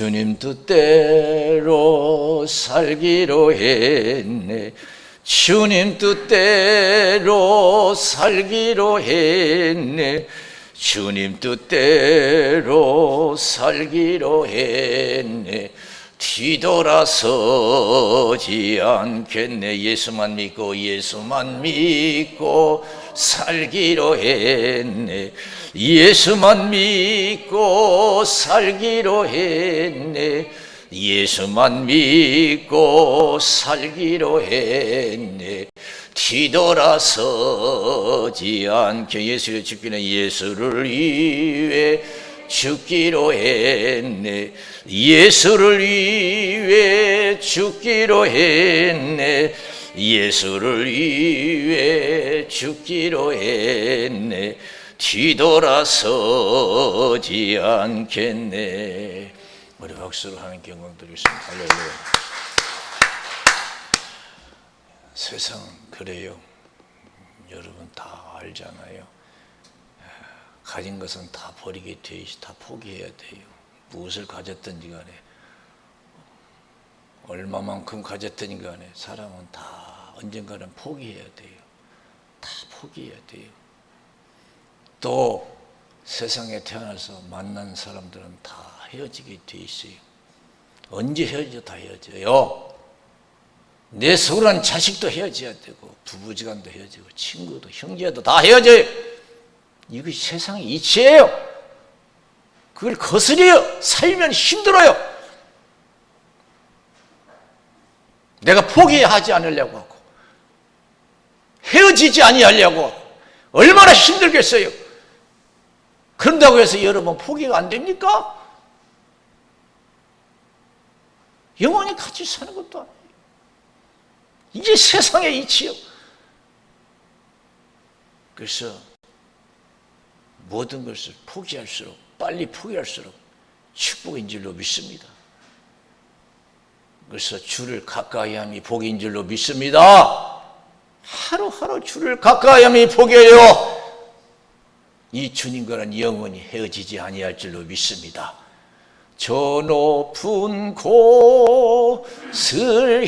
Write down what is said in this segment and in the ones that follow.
주님 뜻대로 살기로 했네. 주님 뜻대로 살기로 했네. 주님 뜻대로 살기로 했네. 뒤돌아서지 않겠네. 예수만 믿고 살기로 했네. 예수만 믿고 살기로 했네. 예수만 믿고 살기로 했네. 뒤돌아서지 않게 예수를 죽기는 예수를 위해 죽기로 했네. 예수를 위해 죽기로 했네. 예수를 위해 죽기로 했네. 뒤돌아서지 않겠네. 우리 박수로 하나님께 영광 드리겠습니다. 할렐루야. 세상은 그래요. 여러분 다 알잖아요. 가진 것은 다 버리게 돼 있어. 다 포기해야 돼요. 무엇을 가졌든지 간에, 얼마만큼 가졌든지 간에 사람은 다 언젠가는 포기해야 돼요. 다 포기해야 돼요. 또 세상에 태어나서 만난 사람들은 다 헤어지게 돼 있어요. 언제 헤어져? 다 헤어져요. 내 소홀한 자식도 헤어져야 되고, 부부지간도 헤어지고, 친구도 형제도 다 헤어져요. 이것이 세상의 이치예요. 그걸 거스려요. 살면 힘들어요. 내가 포기하지 않으려고 하고, 헤어지지 아니하려고 하고, 얼마나 힘들겠어요. 그런다고 해서 여러분 포기가 안 됩니까? 영원히 같이 사는 것도 아니에요. 이게 세상의 이치요. 그래서 모든 것을 포기할수록, 빨리 포기할수록 축복인 줄로 믿습니다. 그래서 주를 가까이 함이 복인 줄로 믿습니다. 하루하루 주를 가까이 함이 복이에요. 이 주님과는 영원히 헤어지지 아니할 줄로 믿습니다. 저 높은 곳을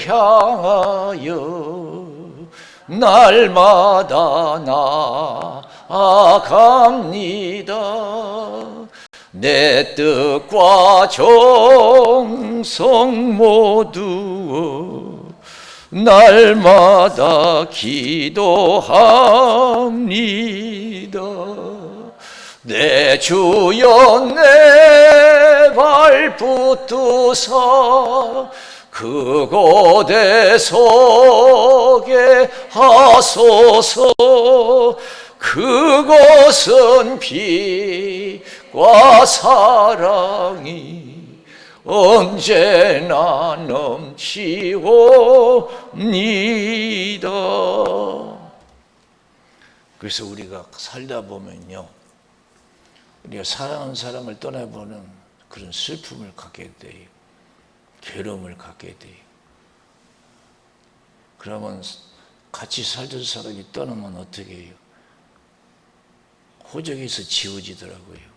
향하여 날마다 나아갑니다. 내 뜻과 정성 모두 날마다 기도합니다. 내 주여 내 발 붙드사 그곳에 서게 하소서. 그곳은 빛과 사랑이 언제나 넘치옵니다. 그래서 우리가 살다 보면요, 우리가 사랑하는 사람을 떠나보는 그런 슬픔을 갖게 돼요. 괴로움을 갖게 돼요. 그러면 같이 살던 사람이 떠나면 어떻게 해요? 호적에서 지워지더라고요.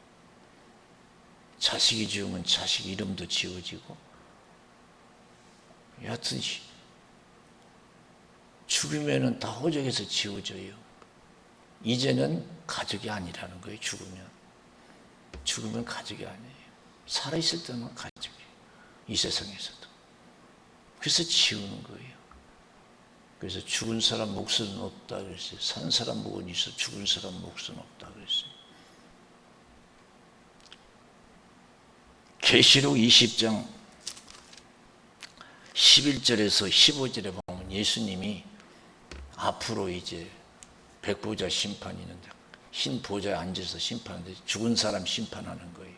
자식이 죽으면 자식 이름도 지워지고, 여하튼 죽으면 다 호적에서 지워져요. 이제는 가족이 아니라는 거예요. 죽으면 가족이 아니에요. 살아있을 때만 가족이에요. 이 세상에서도. 그래서 지우는 거예요. 그래서 죽은 사람 몫은 없다 그랬어요. 산 사람 몫은 있어 죽은 사람 몫은 없다 그랬어요. 계시록 20장 11절에서 15절에 보면 예수님이 앞으로 이제 백보자 심판이 있는데, 흰 보좌에 앉아서 심판하는데 죽은 사람 심판하는 거예요.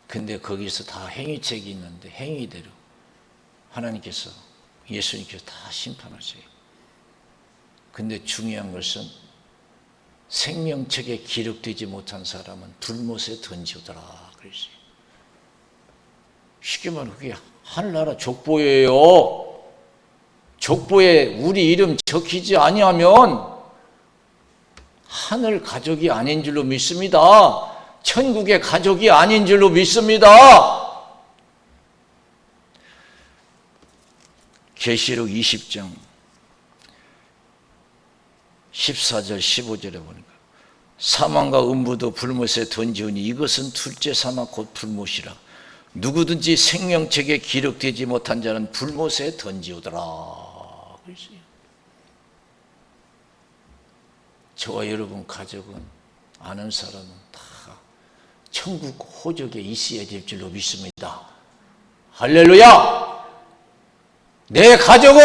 근데 거기서 다 행위책이 있는데 행위대로 하나님께서, 예수님께서 다 심판하세요. 근데 중요한 것은 생명책에 기록되지 못한 사람은 불못에 던지더라 그랬어요. 쉽게 말하면 그게 하늘나라 족보예요. 족보에 우리 이름 적히지 아니하면 하늘 가족이 아닌 줄로 믿습니다. 천국의 가족이 아닌 줄로 믿습니다. 계시록 20장 14절 15절에 보니까 사망과 음부도 불못에 던지우니 이것은 둘째 사망 곧 불못이라. 누구든지 생명책에 기록되지 못한 자는 불못에 던지우더라. 그랬어요. 저와 여러분 가족은, 아는 사람은 다 천국 호적에 있어야 될 줄로 믿습니다. 할렐루야! 내 가족은,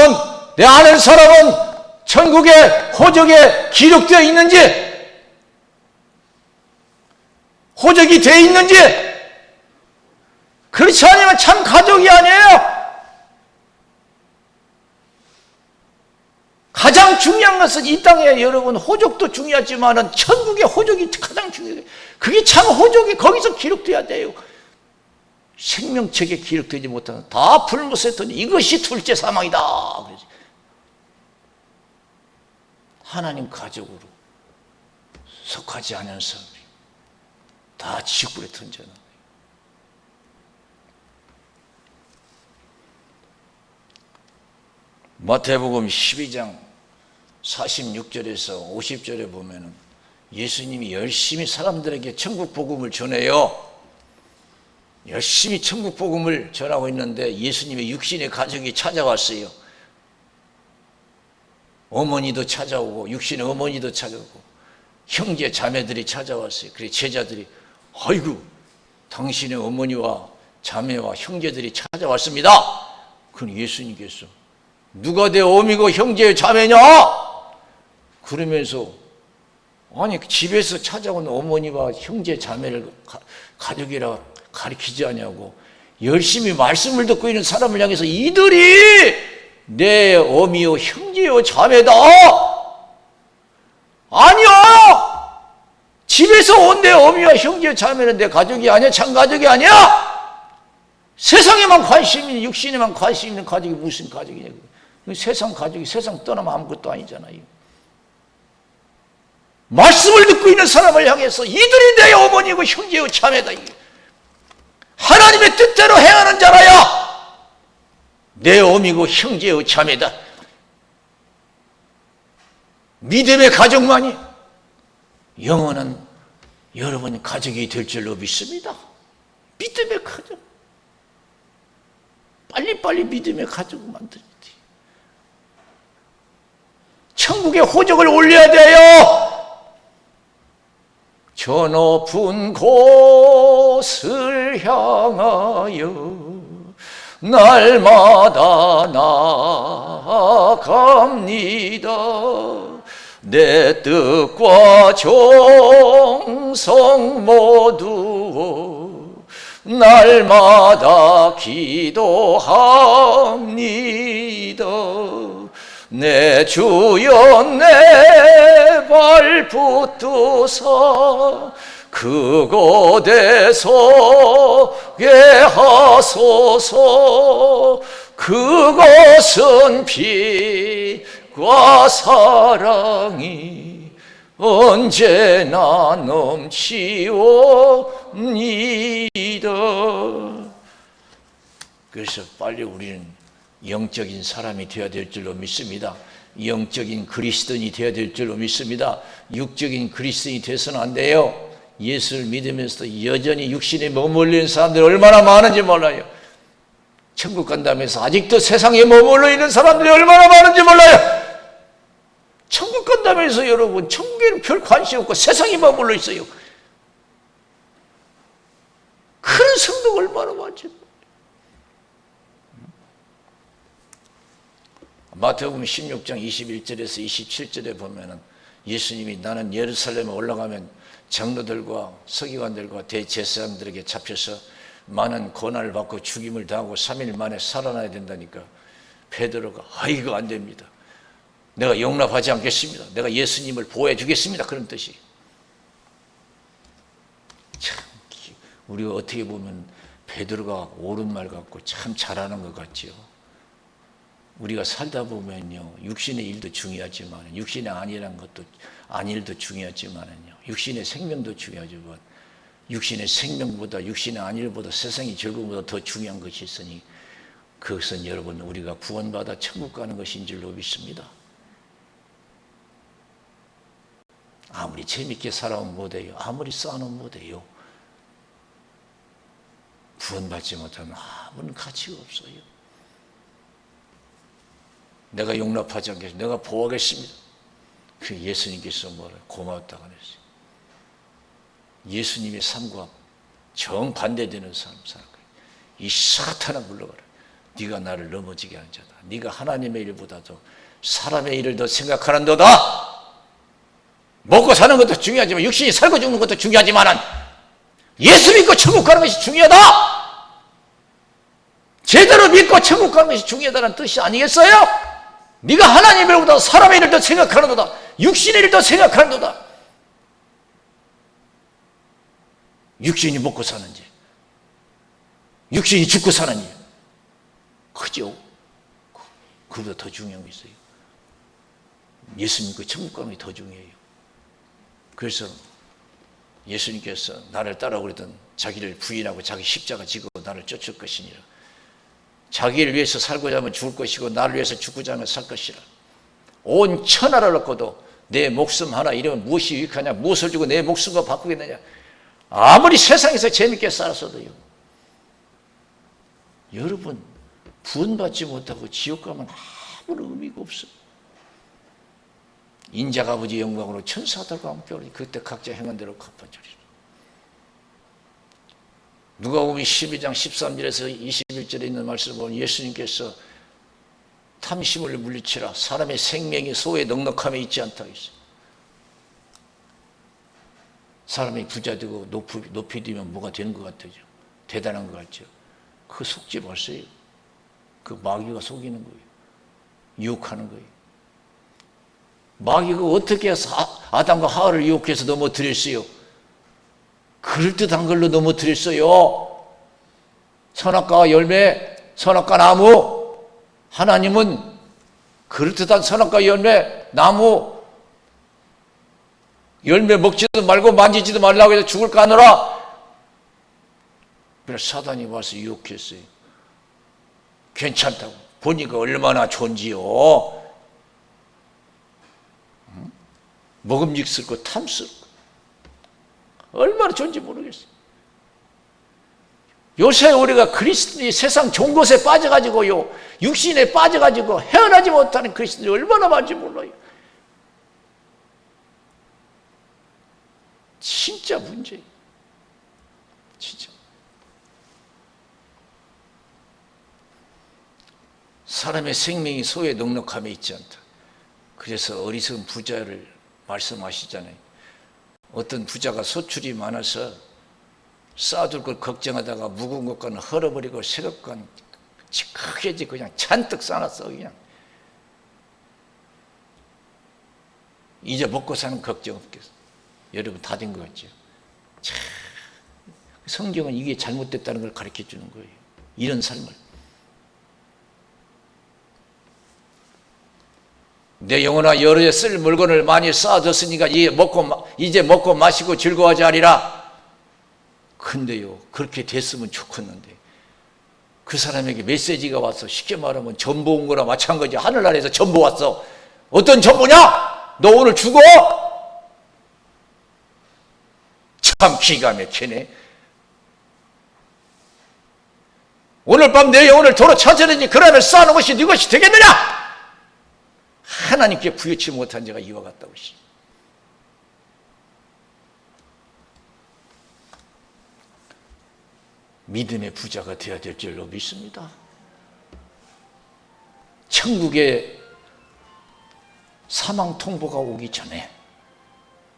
내 아는 사람은 천국의 호적에 기록되어 있는지, 호적이 되어 있는지, 그렇지 않으면 참 가족이 아니에요. 가장 중요한 것은 이 땅에 여러분 호적도 중요하지만 천국의 호적이 가장 중요해요. 그게 참 호적이 거기서 기록돼야 돼요. 생명책에 기록되지 못하는 다 불못에 던지 이것이 둘째 사망이다. 하나님 가족으로 속하지 않은 사람들이 다 지구에 던져놓은 거예요. 마태복음 12장 46절에서 50절에 보면은 예수님이 열심히 사람들에게 천국 복음을 전해요. 열심히 천국 복음을 전하고 있는데 예수님의 육신의 가족이 찾아왔어요. 어머니도 찾아오고 육신의 어머니도 찾아오고 형제 자매들이 찾아왔어요. 그래서 제자들이 아이고 당신의 어머니와 자매와 형제들이 찾아왔습니다. 그럼 예수님께서 누가 내 어미고 형제의 자매냐? 그러면서 아니 집에서 찾아온 어머니와 형제 자매를 가족이라 가리키지 않냐고 열심히 말씀을 듣고 있는 사람을 향해서 이들이 내 어미요 형제요 자매다. 아니야. 집에서 온 내 어미와 형제 자매는 내 가족이 아니야. 참 가족이 아니야. 세상에만 관심 있는 육신에만 관심 있는 가족이 무슨 가족이냐고. 세상 가족이 세상 떠나면 아무것도 아니잖아요. 말씀을 듣고 있는 사람을 향해서 이들이 내 어머니고 형제요 자매다. 하나님의 뜻대로 행하는 자라야 내 어미고 형제요 자매다. 믿음의 가족만이 영원한 여러분 가족이 될 줄로 믿습니다. 믿음의 가족. 빨리빨리 믿음의 가족을 만들어야 돼요. 천국의 호적을 올려야 돼요. 저 높은 곳을 향하여 날마다 나아갑니다. 내 뜻과 정성 모두 날마다 기도합니다. 내 주여 내 발 붙드사 그곳에 서게 하소서. 그것은 빛과 사랑이 언제나 넘치옵니다. 그래서 빨리 우리는 영적인 사람이 되어야 될 줄로 믿습니다. 영적인 그리스도인이 되어야 될 줄로 믿습니다. 육적인 그리스도인이 돼서는 안 돼요. 예수를 믿으면서도 여전히 육신에 머물러 있는 사람들이 얼마나 많은지 몰라요. 천국 간다면서 아직도 세상에 머물러 있는 사람들이 얼마나 많은지 몰라요. 천국 간다면서 여러분 천국에는 별 관심 없고 세상에 머물러 있어요. 그런 성도가 얼마나 많지. 마태복음 16장 21절에서 27절에 보면은 예수님이 나는 예루살렘에 올라가면 장로들과 서기관들과 대제사장들에게 잡혀서 많은 고난을 받고 죽임을 당하고 3일 만에 살아나야 된다니까 베드로가 이거 안 됩니다. 내가 용납하지 않겠습니다. 내가 예수님을 보호해 주겠습니다. 그런 뜻이. 참 우리가 어떻게 보면 베드로가 옳은 말 같고 참 잘하는 것 같지요. 우리가 살다 보면요 육신의 일도 중요하지만 육신의 안일한 것도 안일도 중요하지만요 육신의 생명도 중요하지만 육신의 생명보다, 육신의 안일보다, 세상의 즐거움보다 더 중요한 것이 있으니 그것은 여러분 우리가 구원받아 천국 가는 것인 줄로 믿습니다. 아무리 재밌게 살아오면 못해요. 아무리 쌓아놓으면 못해요. 구원받지 못하면 아무런 가치가 없어요. 내가 용납하지 않겠습니다. 내가 보호하겠습니다. 그 예수님께서 뭐라 고맙다고 그랬어요. 예수님의 삶과 정반대되는 삶 살아가요. 이 사탄아 물러가라. 네가 나를 넘어지게 하는 자다. 네가 하나님의 일보다도 사람의 일을 더 생각하는도다. 먹고 사는 것도 중요하지만 육신이 살고 죽는 것도 중요하지만 예수 믿고 천국 가는 것이 중요하다. 제대로 믿고 천국 가는 것이 중요하다는 뜻이 아니겠어요? 네가 하나님의 일보다 사람의 일을 더 생각하는도다. 육신의 일을 더 생각하는도다. 육신이 먹고 사는지 육신이 죽고 사는지 그죠? 그보다 더 중요한 게 있어요. 예수 믿고 천국 가는 게 더 중요해요. 그래서 예수님께서 나를 따라오고 그랬던 자기를 부인하고 자기 십자가 지고 나를 쫓을 것이니라. 자기를 위해서 살고자 하면 죽을 것이고 나를 위해서 죽고자 하면 살 것이라. 온 천하를 얻고도 내 목숨 하나 잃으면 무엇이 유익하냐? 무엇을 주고 내 목숨과 바꾸겠느냐? 아무리 세상에서 재밌게 살았어도요. 여러분 구원받지 못하고 지옥 가면 아무런 의미가 없어요. 인자가 아버지 영광으로 천사들과 함께 오르니 그때 각자 행한 대로 갚아주리라. 누가복음 12장 13절에서 21절에 있는 말씀을 보면 예수님께서 탐심을 물리치라. 사람의 생명이 소에 넉넉함에 있지 않다고 했어요. 사람이 부자 되고 높이 되면 뭐가 되는 것 같아요? 대단한 것 같죠? 그거 속지 마세요. 그 마귀가 속이는 거예요. 유혹하는 거예요. 마귀가 어떻게 해서 아담과 하와를 유혹해서 넘어뜨렸어요? 그럴듯한 걸로 넘어뜨렸어요. 선악과 열매, 선악과 나무. 하나님은 그럴듯한 선악과 열매, 나무 열매 먹지도 말고 만지지도 말라고 해서 죽을 까느라. 그래서 사단이 와서 유혹했어요. 괜찮다고. 보니까 얼마나 좋은지요. 먹음직스럽고 탐스럽고 얼마나 좋은지 모르겠어요. 요새 우리가 그리스도인이 세상 좋은 것에 빠져가지고요, 육신에 빠져가지고 헤어나지 못하는 그리스도인이 얼마나 많은지 몰라요. 진짜 문제예요. 진짜. 사람의 생명이 소에 넉넉함에 있지 않다. 그래서 어리석은 부자를 말씀하시잖아요. 어떤 부자가 소출이 많아서 쌓아둘 걸 걱정하다가 묵은 것과는 헐어버리고 새 것과는 크게 짓고 그냥 잔뜩 쌓아놨어. 그냥 이제 먹고 사는 걱정 없겠어. 여러분 다 된 것 같죠? 참, 성경은 이게 잘못됐다는 걸 가르쳐 주는 거예요. 이런 삶을. 내 영혼아 여러 해 쓸 물건을 많이 쌓아뒀으니까 이제 먹고 마시고 즐거워하지 하리라. 근데요, 그렇게 됐으면 좋겠는데 그 사람에게 메시지가 와서 쉽게 말하면 전보 온 거나 마찬가지야. 하늘나라에서 전보 왔어. 어떤 전보냐? 너 오늘 죽어? 참 기가 막히네. 오늘 밤 내 영혼을 도로 찾아내니 그러면 쌓아놓은 것이 네 것이 되겠느냐? 하나님께 부여치 못한 자가 이와 같다고 하시. 믿음의 부자가 되어야 될 줄로 믿습니다. 천국에 사망 통보가 오기 전에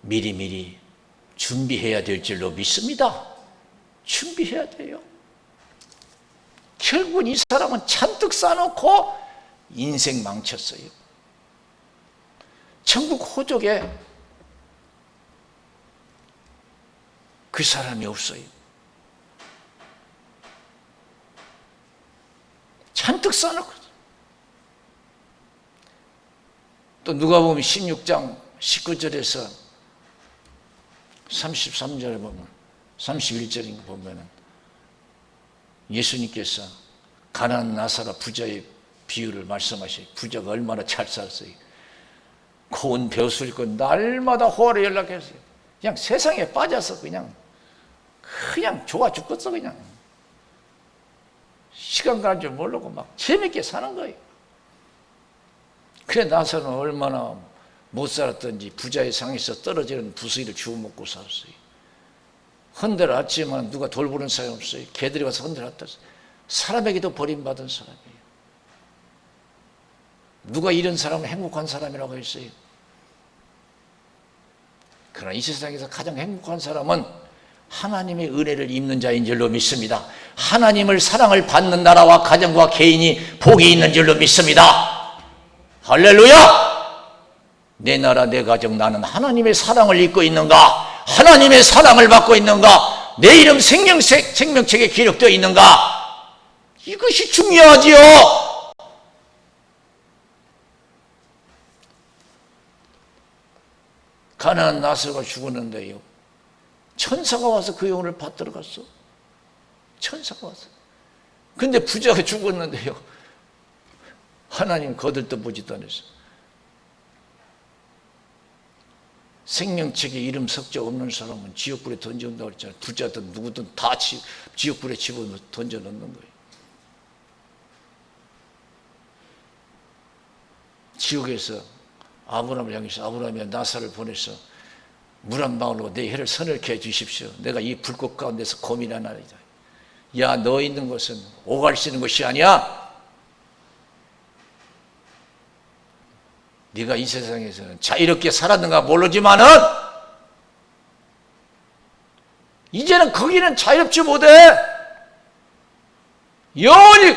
미리미리 준비해야 될 줄로 믿습니다. 준비해야 돼요. 결국은 이 사람은 잔뜩 쌓아놓고 인생 망쳤어요. 천국 호적에 그 사람이 없어요. 잔뜩 쌓아놓고. 또 누가복음 16장 19절에서 33절에 보면 31절인가 보면은 예수님께서 가난한 나사로 부자의 비유를 말씀하시고, 부자가 얼마나 잘 살았어요. 고운 벼슬고 날마다 호화를 연락했어요. 그냥 세상에 빠져서 그냥 좋아 죽겠어. 그냥 시간 가는 줄 모르고 막 재밌게 사는 거예요. 그래 나사로는 얼마나 못 살았던지 부자의 상에서 떨어지는 부스러기를 주워 먹고 살았어요. 헌들었지만 누가 돌보는 사람이 없어요. 개들이 와서 헌들었다. 사람에게도 버림받은 사람이에요. 누가 이런 사람을 행복한 사람이라고 했어요? 그러나 이 세상에서 가장 행복한 사람은 하나님의 은혜를 입는 자인 줄로 믿습니다. 하나님을 사랑을 받는 나라와 가정과 개인이 복이 있는 줄로 믿습니다. 할렐루야! 내 나라 내 가정, 나는 하나님의 사랑을 입고 있는가? 하나님의 사랑을 받고 있는가? 내 이름 생명책에 기록되어 있는가? 이것이 중요하지요. 가난한 나사로가 죽었는데요, 천사가 와서 그 영혼을 받들어 갔어. 천사가 와서. 근데 부자가 죽었는데요, 하나님 거들떠 보지도 않았어. 생명책에 이름 석자 없는 사람은 지옥불에 던져온다고 그랬잖아요. 부자든 누구든 다 지옥불에 집어넣어 던져놓는 거예요. 지옥에서 아브라함을 향해서, 아브라함이 나사를 보내서 물 한 방울로 내 혀를 서늘케 해 주십시오. 내가 이 불꽃 가운데서 고민하나이다. 야, 너 있는 곳은 오갈 수 있는 곳이 아니야. 네가 이 세상에서는 자유롭게 살았는가 모르지만은 이제는 거기는 자유롭지 못해. 영원히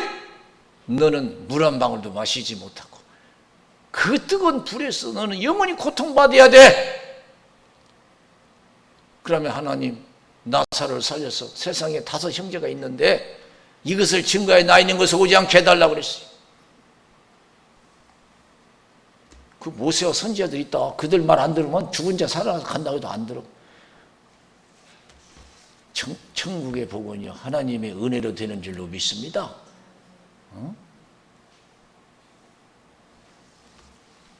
너는 물 한 방울도 마시지 못하고 그 뜨거운 불에서 너는 영원히 고통받아야 돼. 그러면 하나님, 나사로를 살려서 세상에 5 형제가 있는데 이것을 증거해 나 있는 것을 오지 않게 해달라고 그랬어요. 그 모세와 선지자들 있다. 그들 말 안 들으면 죽은 자 살아간다고 해도 안 들어. 천국의 복은요, 하나님의 은혜로 되는 줄로 믿습니다.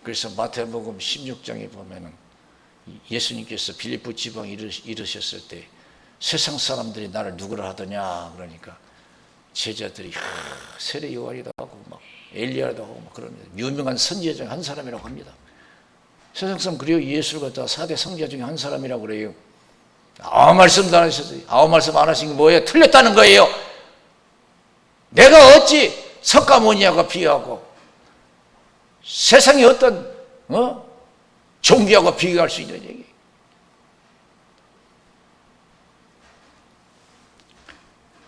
그래서 마태복음 16장에 보면은 예수님께서 빌립보 지방에 이르셨을 때 세상 사람들이 나를 누구라 하더냐 그러니까 제자들이 세례 요한이라고 하고 막 엘리야라고 하고 막 그럽니다. 유명한 선지자 중 한 사람이라고 합니다. 세상 사람 그래요. 예수를 갖다가 4대 성자 중에 한 사람이라고 그래요. 아무 말씀도 안 하셨어요. 아무 말씀 안 하신 게 뭐예요? 틀렸다는 거예요. 내가 어찌 석가모니하고 비교하고 세상에 어떤 종교하고 비교할 수 있는 얘기.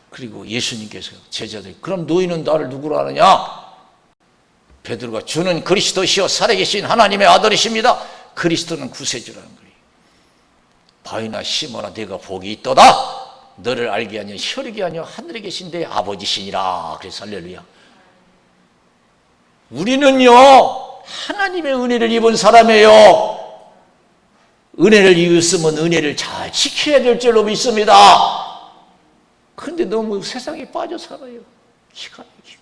그리고 예수님께서 제자들, 그럼 너희는 나를 누구로 하느냐? 베드로가 주는 그리스도시요 살아계신 하나님의 아들이십니다. 그리스도는 구세주라는 거예요. 바위나 시모나 내가 복이 있도다. 너를 알게 하니 혈육이 아니요 하늘에 계신 내 아버지시니라. 그래서 할렐루야. 우리는요 하나님의 은혜를 입은 사람이에요. 은혜를 입었으면 은혜를 잘 지켜야 될 줄로 믿습니다. 그런데 너무 세상에 빠져 살아요. 기가 막히고.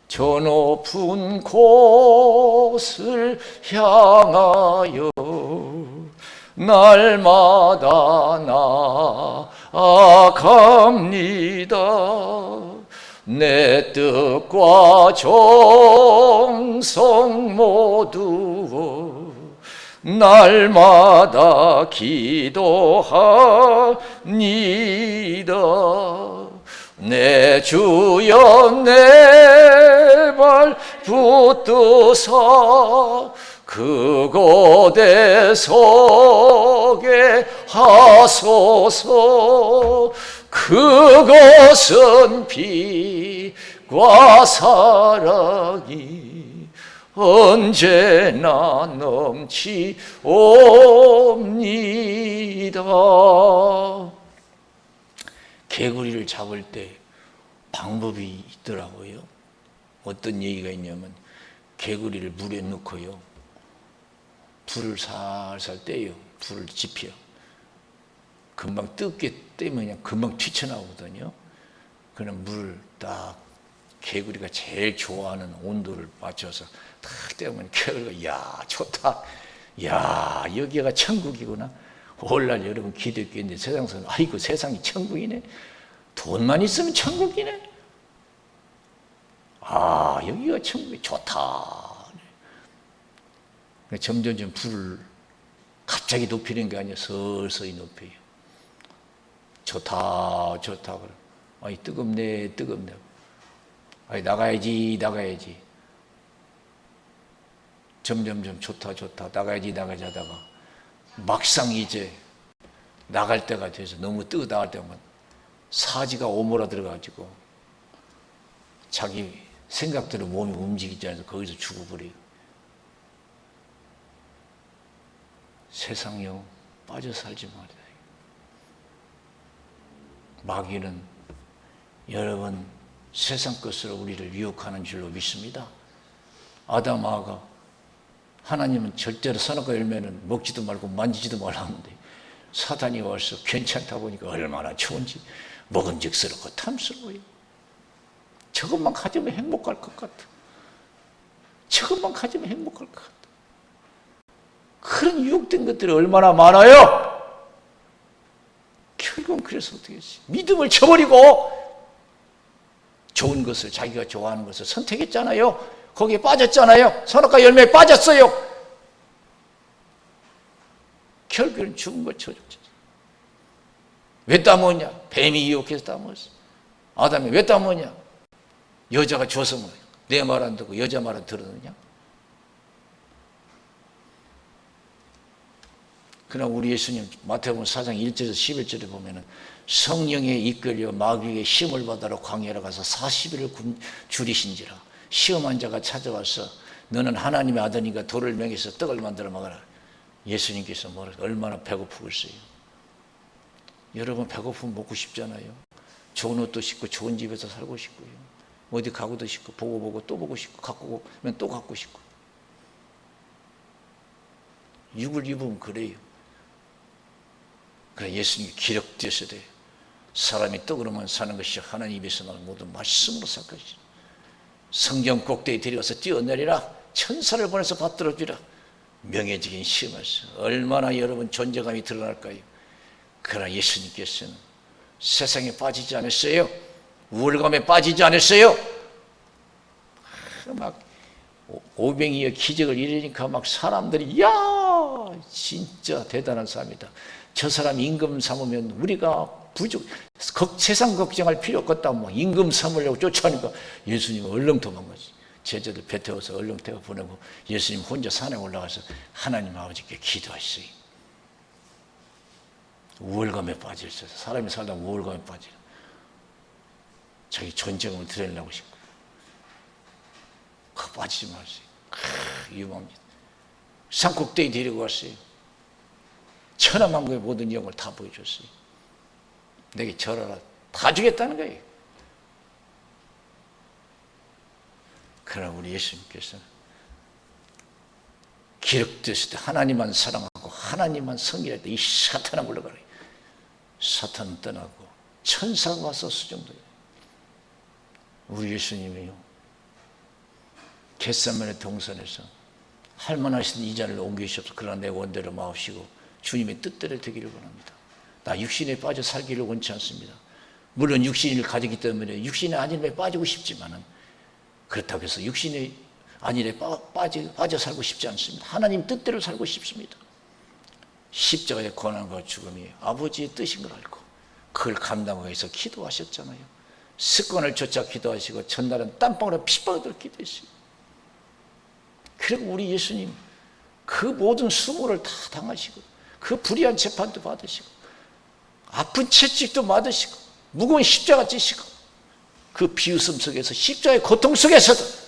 저 높은 곳을 향하여 날마다 나아갑니다. 내 뜻과 정성 모두 날마다 기도합니다. 내 주여 내 발 붙드사 그곳에 서게 하소서. 그것은 빛과 사랑이 언제나 넘치옵니다. 개구리를 잡을 때 방법이 있더라고요. 어떤 얘기가 있냐면 개구리를 물에 넣고요 불을 살살 떼요. 불을 지펴. 금방 뜨게 뜨면 그냥 금방 튀쳐나오거든요. 그럼 물을 딱 개구리가 제일 좋아하는 온도를 맞춰서 딱 떼면 개구리가 야 좋다. 야 여기가 천국이구나. 오늘날 여러분 기독교인데 세상에서 아이고 세상이 천국이네. 돈만 있으면 천국이네. 아 여기가 천국이 좋다. 점점 불을 갑자기 높이는 게 아니라 서서히 높여요. 좋다 좋다 그래. 아이 뜨겁네 뜨겁네. 아이 나가야지 나가야지. 점점점 좋다 좋다 나가야지 나가야지 하다가 막상 이제 나갈 때가 돼서 너무 뜨거 나갈 때면 사지가 오므라 들어가지고 자기 생각대로 몸이 움직이지 않아서 거기서 죽어버려요. 세상요 빠져 살지 말아요. 마귀는 여러분 세상 것으로 우리를 유혹하는 줄로 믿습니다. 아담 하와가 하나님은 절대로 선악과 열매는 먹지도 말고 만지지도 말라는데 사단이 와서 괜찮다 보니까 얼마나 좋은지 먹음직스럽고 탐스러워요. 저것만 가지면 행복할 것 같아. 저것만 가지면 행복할 것 같아. 그런 유혹된 것들이 얼마나 많아요. 결국은 그래서 어떻게 했어요? 믿음을 저버리고 좋은 것을 자기가 좋아하는 것을 선택했잖아요. 거기에 빠졌잖아요. 선악과 열매에 빠졌어요. 결국은 죽은 걸 쳐줬죠. 왜 따먹었냐? 뱀이 유혹해서 따먹었어. 아담이 왜 따먹었냐? 여자가 줘서 뭐 내 말 안 듣고 여자 말 안 들었느냐? 그러나 우리 예수님 마태복음 4장 1절에서 11절에 보면은 성령에 이끌려 마귀의 시험을 받으러 광야로 가서 40일을 줄이신지라 시험한 자가 찾아와서 너는 하나님의 아들이니까 돌을 맹해서 떡을 만들어 먹어라. 예수님께서 뭐라 얼마나 배고프겠어요. 여러분 배고프면 먹고 싶잖아요. 좋은 옷도 싶고 좋은 집에서 살고 싶고요. 어디 가고도 싶고 보고 또 보고 싶고 갖고 오면 또 갖고 싶고. 육을 입으면 그래요. 그래 예수님이 기록되어서돼 사람이 떡으로만 사는 것이 하나님 입에서 나는 모든 말씀으로 살 것이다. 성경 꼭대기에 데려가서 뛰어내리라. 천사를 보내서 받들어주라. 명예적인 시험에서 얼마나 여러분 존재감이 드러날까요? 그러나 예수님께서는 세상에 빠지지 않았어요. 우월감에 빠지지 않았어요. 막 오병이어 기적을 이루니까 막 사람들이 야 진짜 대단한 사람이다. 저 사람 임금 삼으면 우리가 세상 걱정할 필요 없겠다. 뭐 임금 삼으려고 쫓아오니까 예수님은 얼른 도망갔어요. 제자들 배 태워서 얼른 태워 보내고 예수님 혼자 산에 올라가서 하나님 아버지께 기도하셨어요. 우월감에 빠져 있어서 사람이 살다 우월감에 빠지라. 자기 존재감을 드러내려고 싶고 그거 빠지지 마세요. 위험합니다. 산꼭대기 데리고 갔어요. 천하만국의 모든 영을 다 보여줬어요. 내게 절하라. 다 주겠다는 거예요. 그러나 우리 예수님께서 기록되었을 때 하나님만 사랑하고 하나님만 섬기라 때 이 사탄아 물러가라. 사탄은 떠나고 천사가 와서 수정돼요. 우리 예수님이요 겟세마네 동산에서 할만하신 이 자리를 옮기시옵소서. 그러나 내 원대로 마옵시고 주님의 뜻대로 되기를 원합니다. 나 육신에 빠져 살기를 원치 않습니다. 물론 육신을 가지기 때문에 육신의 안일에 빠지고 싶지만은 그렇다고 해서 육신의 안일에 빠져 살고 싶지 않습니다. 하나님 뜻대로 살고 싶습니다. 십자가의 고난과 죽음이 아버지의 뜻인 걸 알고 그걸 감당하기 위해서 기도하셨잖아요. 습관을 쫓아 기도하시고 전날은 땀방울에 핏방울을 기도했어요. 그리고 우리 예수님 그 모든 수모를 다 당하시고 그 불의한 재판도 받으시고 아픈 채찍도 맞으시고 무거운 십자가 지시고 그 비웃음 속에서 십자가의 고통 속에서도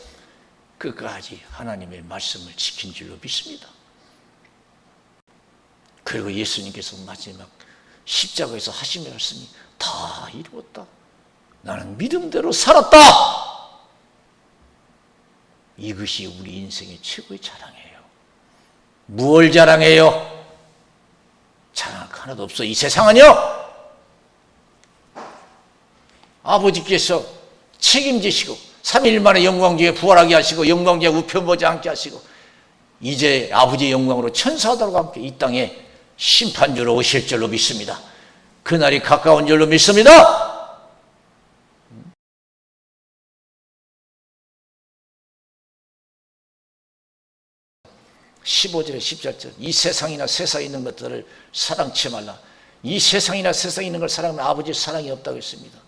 끝까지 하나님의 말씀을 지킨 줄로 믿습니다. 그리고 예수님께서 마지막 십자가에서 하신 말씀이 다 이루었다. 나는 믿음대로 살았다. 이것이 우리 인생의 최고의 자랑이에요. 무엇을 자랑해요? 하나도 없어. 이 세상은요, 아버지께서 책임지시고 3일 만에 영광 중에 부활하게 하시고 영광 중에 우편보지 않게 하시고 이제 아버지의 영광으로 천사들과 함께 이 땅에 심판주로 오실 줄로 믿습니다. 그날이 가까운 줄로 믿습니다. 15절에 17절, 이 세상이나 세상에 있는 것들을 사랑치 말라. 이 세상이나 세상에 있는 걸 사랑하면 아버지의 사랑이 없다고 했습니다.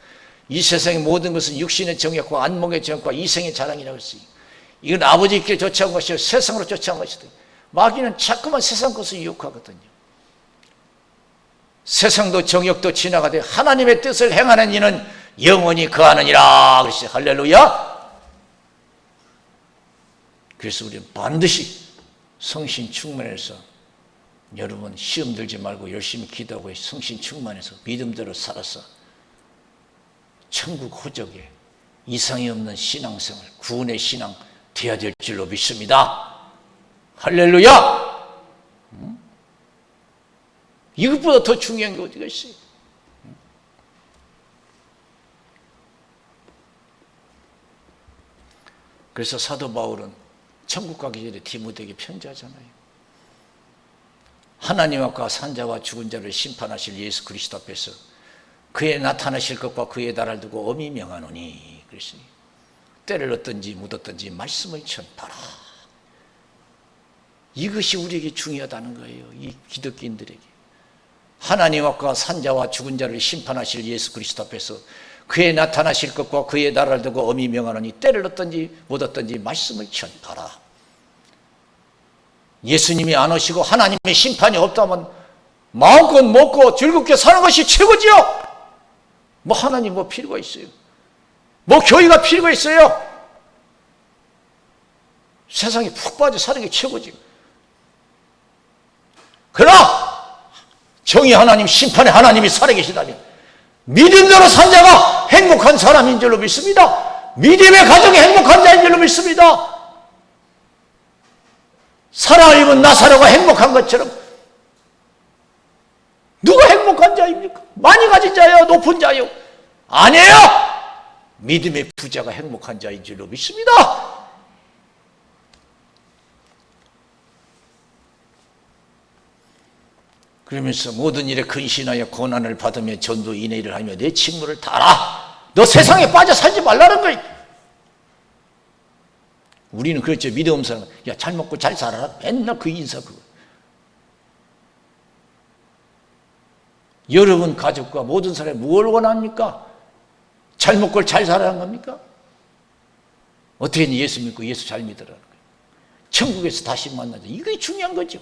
이 세상의 모든 것은 육신의 정욕과 안목의 정욕과 이생의 자랑이라고 했어요. 이건 아버지께 쫓아온 것이요 세상으로 쫓아온 것이다. 마귀는 자꾸만 세상 것을 유혹하거든요. 세상도 정욕도 지나가되 하나님의 뜻을 행하는 이는 영원히 거하느니라 그랬어요. 할렐루야. 그래서 우리는 반드시 성신 충만해서, 여러분 시험 들지 말고 열심히 기도하고 성신 충만해서 믿음대로 살아서 천국 호적에 이상이 없는 신앙생활, 구원의 신앙 되어야 될 줄로 믿습니다. 할렐루야. 이것보다 더 중요한 게 어디가 있어요? 그래서 사도 바울은 천국 가기 전에 디모데에게 편지하잖아요. 하나님 앞과 산자와 죽은 자를 심판하실 예수 그리스도 앞에서 그의 나타나실 것과 그의 날을 두고 엄히 명하노니 그랬으니 때를 얻든지 묻었든지 말씀을 전파라. 이것이 우리에게 중요하다는 거예요. 이 기독교인들에게. 하나님 앞과 산자와 죽은 자를 심판하실 예수 그리스도 앞에서 그의 나타나실 것과 그의 날을 두고 엄히 명하노니 때를 얻든지 묻었든지 말씀을 전파라. 예수님이 안 오시고 하나님의 심판이 없다면 마음껏 먹고 즐겁게 사는 것이 최고지요. 뭐 하나님 뭐 필요가 있어요? 뭐 교회가 필요가 있어요? 세상에 푹 빠져 사는 게 최고지. 그러나 정의 하나님, 심판의 하나님이 살아계시다면 믿음대로 산 자가 행복한 사람인 줄로 믿습니다. 믿음의 가정이 행복한 자인 줄로 믿습니다. 사랑을 입은 나사로가 행복한 것처럼 누가 행복한 자입니까? 많이 가진 자요? 높은 자요? 아니에요. 믿음의 부자가 행복한 자인 줄로 믿습니다. 그러면서 모든 일에 근신하여 고난을 받으며 전도 인내를 하며 내 직무를 다하라. 너 세상에 빠져 살지 말라는 거야. 우리는 그렇죠. 믿음 없는 사람은 야, 잘 먹고 잘 살아라. 맨날 그 인사 그거. 여러분 가족과 모든 사람이 뭘 원합니까? 잘 먹고 잘 살아라는 겁니까? 어떻게 예수 믿고 예수 잘 믿으라는 거예요. 천국에서 다시 만나자. 이게 중요한 거죠.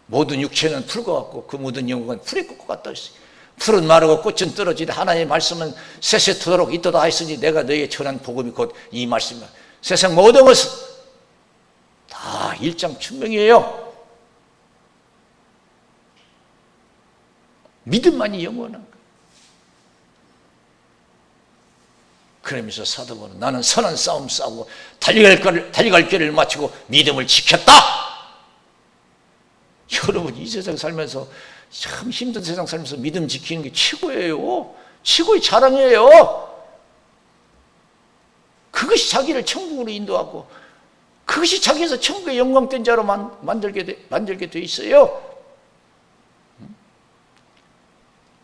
모든 육체는 풀과 같고 그 모든 영혼은 풀의 꽃과 같다 했어요. 풀은 마르고 꽃은 떨어지되 하나님의 말씀은 세세토록 있도다 하였으니 내가 너희의 전한 복음이 곧 이 말씀이다. 세상 모든 것은 다 일장춘명이에요. 믿음만이 영원한 거예요. 그러면서 사도 바울은 나는 선한 싸움 싸우고 달려갈 길을 마치고 믿음을 지켰다. 여러분 이 세상 살면서 참 힘든 세상 살면서 믿음 지키는 게 최고예요. 최고의 자랑이에요. 그것이 자기를 천국으로 인도하고 그것이 자기에서 천국의 영광된 자로 만들게 돼 있어요.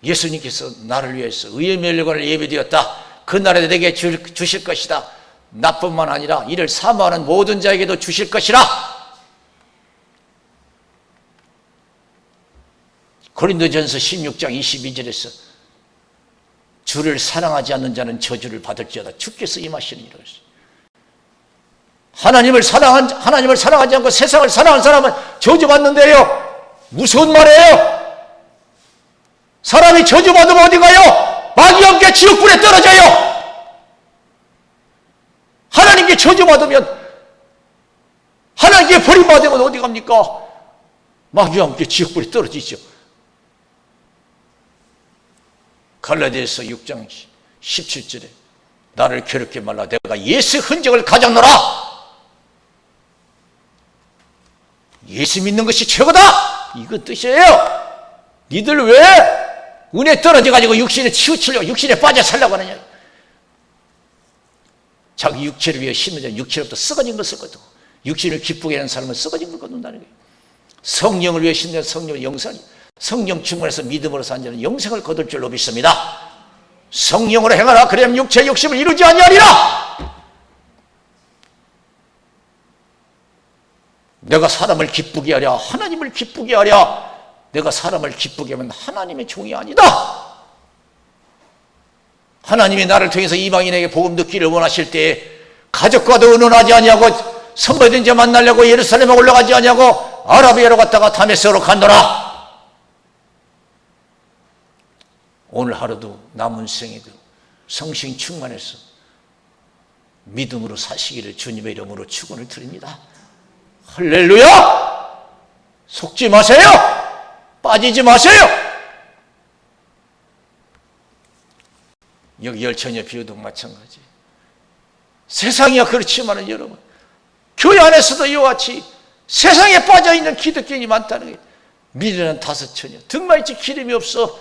예수님께서 나를 위해서 의의 멸류관을 예비되었다. 그 날에 내게 주실 것이다. 나뿐만 아니라 이를 사모하는 모든 자에게도 주실 것이라. 고린도전서 16장 22절에서 주를 사랑하지 않는 자는 저주를 받을지어다. 주께서 임하시느니라 했어요. 하나님을 사랑하지 않고 세상을 사랑하는 사람은 저주받는데요. 무서운 말이에요. 사람이 저주받으면 어디 가요? 마귀와 함께 지옥불에 떨어져요. 하나님께 저주받으면, 하나님께 버림받으면 어디 갑니까? 마귀와 함께 지옥불에 떨어지죠. 갈라디아서 6장 17절에 나를 괴롭게 말라 내가 예수 흔적을 가졌노라. 예수 믿는 것이 최고다, 이거 뜻이에요. 니들 왜 은혜 떨어져가지고 육신에 치우치려고, 육신에 빠져 살려고 하느냐. 자기 육체를 위해 심는 자는 육체로부터 썩어진 것을 거두고, 육신을 기쁘게 하는 사람은 썩어진 걸 거둔다는 거예요. 성령을 위해 심는 성령의 영생이, 성령 충만해서 믿음으로 산 자는 영생을 거둘 줄로 믿습니다. 성령으로 행하라. 그래야 육체의 욕심을 이루지 아니하리라. 내가 사람을 기쁘게 하랴, 하나님을 기쁘게 하랴. 내가 사람을 기쁘게 하면 하나님의 종이 아니다. 하나님이 나를 통해서 이방인에게 복음 듣기를 원하실 때에 가족과도 의논하지 아니하고 선보이던 자 만나려고 예루살렘에 올라가지 아니하고 아라비아로 갔다가 다메섹으로 간도라. 오늘 하루도 남은 생에도 성신 충만해서 믿음으로 사시기를 주님의 이름으로 축원을 드립니다. 할렐루야! 속지 마세요. 빠지지 마세요. 여기 열처녀 비유도 마찬가지. 세상이야 그렇지만은 여러분, 교회 안에서도 이와 같이 세상에 빠져있는 기독교인이 많다는 거예요. 미련한 5처녀, 등만있지 기름이 없어.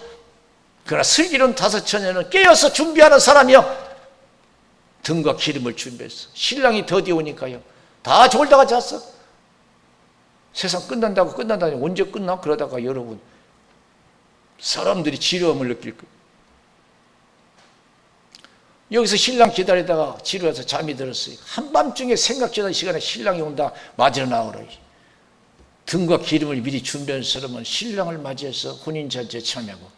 그러나 슬기로운 5처녀는 깨어서 준비하는 사람이요, 등과 기름을 준비했어. 신랑이 더디 오니까요, 다 졸다가 잤어. 세상 끝난다고 언제 끝나? 그러다가 여러분, 사람들이 지루함을 느낄 거예요. 여기서 신랑 기다리다가 지루해서 잠이 들었어요. 한밤중에 생각지도 시간에 신랑이 온다, 맞으러 나오라. 등과 기름을 미리 준비한 사람은 신랑을 맞이해서 혼인잔치에 참여하고,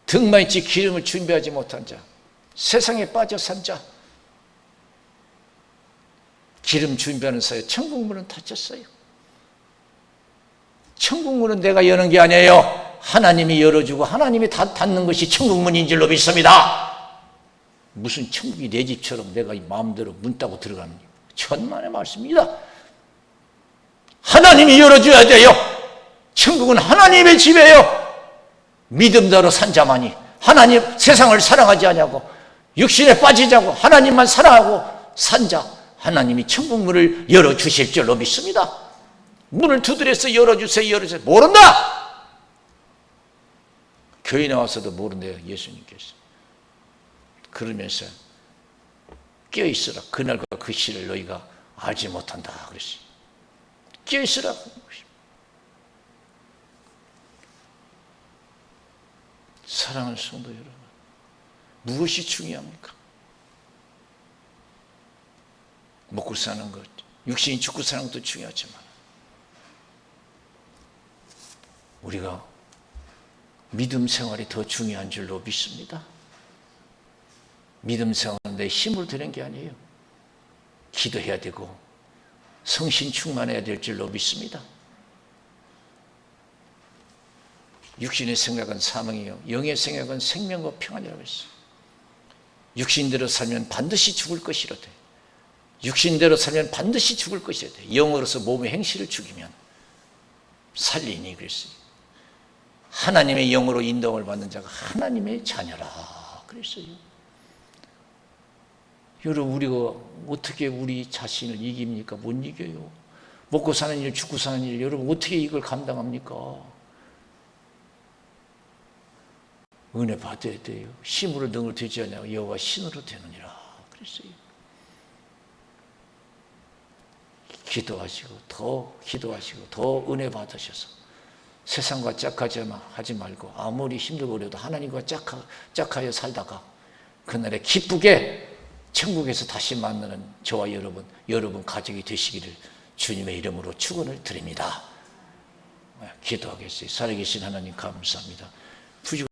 등만 있지 기름을 준비하지 못한 자, 세상에 빠져 산 자, 기름 준비하는 사이에 천국문은 닫혔어요. 천국문은 내가 여는 게 아니에요. 하나님이 열어주고 하나님이 닫는 것이 천국문인 줄로 믿습니다. 무슨 천국이 내 집처럼 내가 마음대로 문 따고 들어가는, 천만의 말씀입니다. 하나님이 열어줘야 돼요. 천국은 하나님의 집이에요. 믿음대로 산 자만이, 하나님 세상을 사랑하지 않냐고, 육신에 빠지지 않고 하나님만 사랑하고 산 자, 하나님이 천국 문을 열어주실 줄로 믿습니다. 문을 두드려서 열어주세요, 열어주세요. 모른다. 교회 나와서도 모른대요, 예수님께서. 그러면서 깨어있으라. 그날과 그 시를 너희가 알지 못한다 그랬어요. 깨어있으라. 사랑하는 성도 여러분, 무엇이 중요합니까? 먹고 사는 것, 육신이 죽고 사는 것도 중요하지만 우리가 믿음 생활이 더 중요한 줄로 믿습니다. 믿음 생활은 내 힘으로 되는 게 아니에요. 기도해야 되고 성신 충만해야 될 줄로 믿습니다. 육신의 생각은 사망이요, 영의 생각은 생명과 평안이라고 했어요. 육신대로 살면 반드시 죽을 것이로되, 육신대로 살면 반드시 죽을 것이로되, 영으로서 몸의 행실을 죽이면 살리니 그랬어요. 하나님의 영으로 인도함을 받는 자가 하나님의 자녀라 그랬어요. 여러분, 우리가 어떻게 우리 자신을 이깁니까? 못 이겨요. 먹고 사는 일, 죽고 사는 일, 여러분 어떻게 이걸 감당합니까? 은혜 받아야 돼요. 힘으로 능을 되지 않냐고 여호와 신으로 되느니라 그랬어요. 기도하시고 더 은혜 받으셔서 세상과 짝하지 말고 아무리 힘들고 그래도 하나님과 짝하여 살다가 그날에 기쁘게 천국에서 다시 만나는 저와 여러분 가족이 되시기를 주님의 이름으로 축원을 드립니다. 기도하겠어요. 살아계신 하나님 감사합니다.